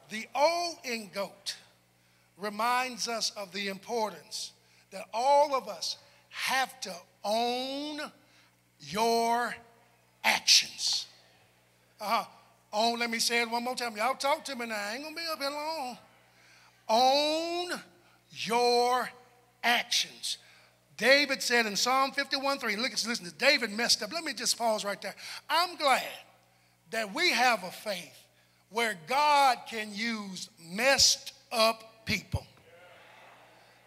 The O in GOAT reminds us of the importance that all of us have to own your actions. Own, let me say it one more time. Y'all talk to me now. I ain't going to be up here long. Own your actions. David said in Psalm 51:3, listen, David messed up. Let me just pause right there. I'm glad that we have a faith where God can use messed up people.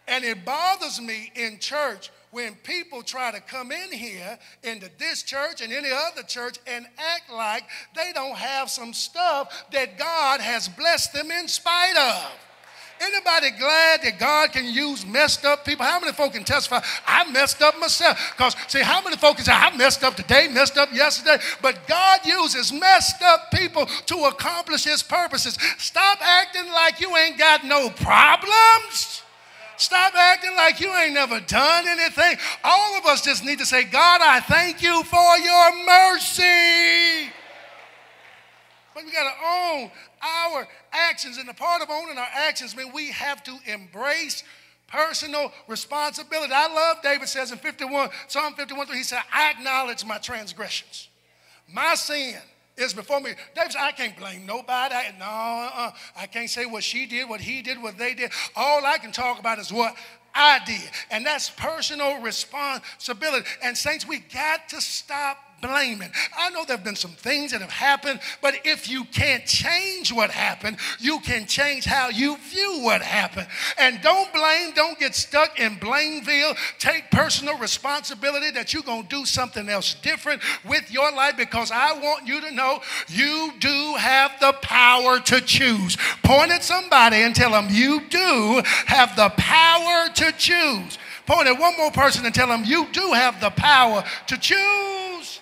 And it bothers me in church when people try to come in here into this church and any other church and act like they don't have some stuff that God has blessed them in spite of. Anybody glad that God can use messed up people? How many folk can testify, I messed up myself? Because, see, how many folk can say, I messed up today, messed up yesterday? But God uses messed up people to accomplish his purposes. Stop acting like you ain't got no problems. Stop acting like you ain't never done anything. All of us just need to say, God, I thank you for your mercy. But we got to own our actions. And the part of owning our actions means we have to embrace personal responsibility. I love David says in Psalm 51:3, he said, I acknowledge my transgressions. My sin is before me. David said, I can't blame nobody. I can't say what she did, what he did, what they did. All I can talk about is what I did. And that's personal responsibility. And saints, we got to stop blaming. I know there have been some things that have happened, but if you can't change what happened, you can change how you view what happened. And don't blame, don't get stuck in Blameville. Take personal responsibility that you're going to do something else different with your life, because I want you to know you do have the power to choose. Point at somebody and tell them you do have the power to choose. Point at one more person and tell them you do have the power to choose.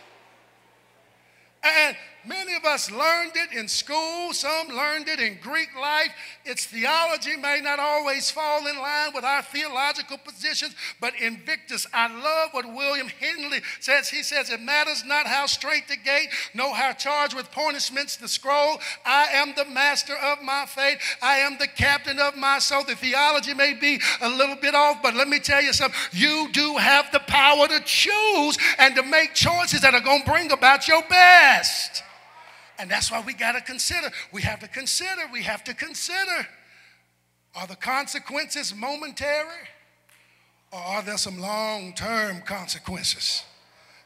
And many of us learned it in school. Some learned it in Greek life. Its theology may not always fall in line with our theological positions, but Invictus, I love what William Henley says. He says, it matters not how straight the gate, nor how charged with punishments the scroll. I am the master of my fate. I am the captain of my soul. The theology may be a little bit off, but let me tell you something. You do have the power to choose and to make choices that are going to bring about your best. And that's why we got to consider. We have to consider. Are the consequences momentary? Or are there some long-term consequences?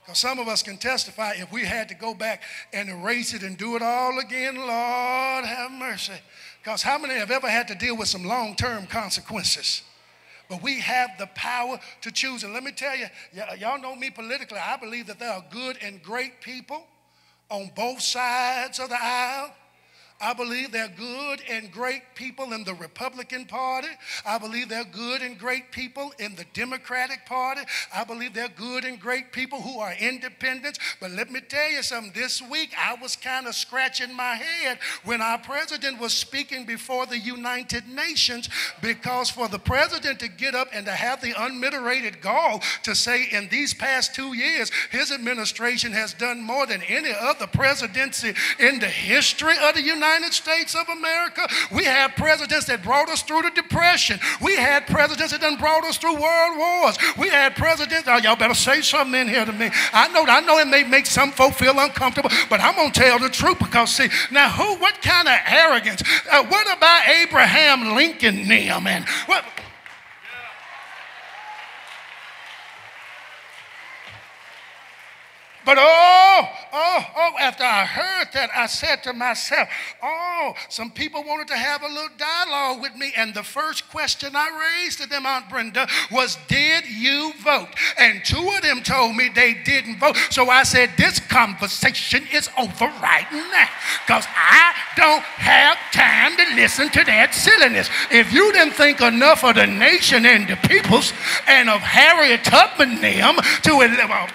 Because some of us can testify if we had to go back and erase it and do it all again, Lord have mercy. Because how many have ever had to deal with some long-term consequences? But we have the power to choose. And let me tell you, y'all know me politically. I believe that there are good and great people on both sides of the aisle. I believe there are good and great people in the Republican Party. I believe there are good and great people in the Democratic Party. I believe there are good and great people who are independents. But let me tell you something. This week I was kind of scratching my head when our president was speaking before the United Nations, because for the president to get up and to have the unmitigated gall to say in these past 2 years his administration has done more than any other presidency in the history of the United States of America. We had presidents that brought us through the Depression. We had presidents that done brought us through world wars. We had presidents, y'all better say something in here to me. I know it may make some folk feel uncomfortable, but I'm going to tell the truth, because see, now what kind of arrogance? What about Abraham Lincoln them? And what? But after I heard that, I said to myself, some people wanted to have a little dialogue with me. And the first question I raised to them, Aunt Brenda, was, did you vote? And 2 of them told me they didn't vote. So I said, this conversation is over right now, because I don't have time to listen to that silliness. If you didn't think enough of the nation and the peoples and of Harriet Tubman them to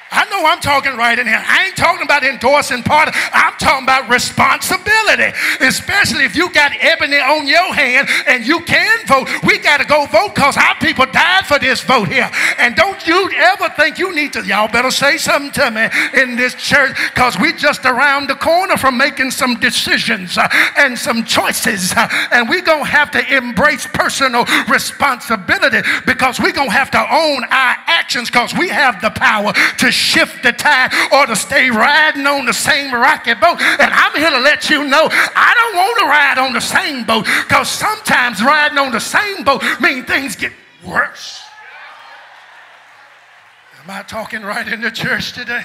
I know I'm talking right in here. I ain't talking about endorsing part. I'm talking about responsibility, especially if you got ebony on your hand and you can vote. We got to go vote because our people died for this vote here. And don't you ever think you need to, y'all better say something to me in this church, because we just around the corner from making some decisions and some choices. And we're going to have to embrace personal responsibility, because we're going to have to own our actions, because we have the power to shift the tide or to stay riding on the same rocket boat. And I'm here to let you know, I don't want to ride on the same boat, because sometimes riding on the same boat means things get worse. Am I talking right in the church today?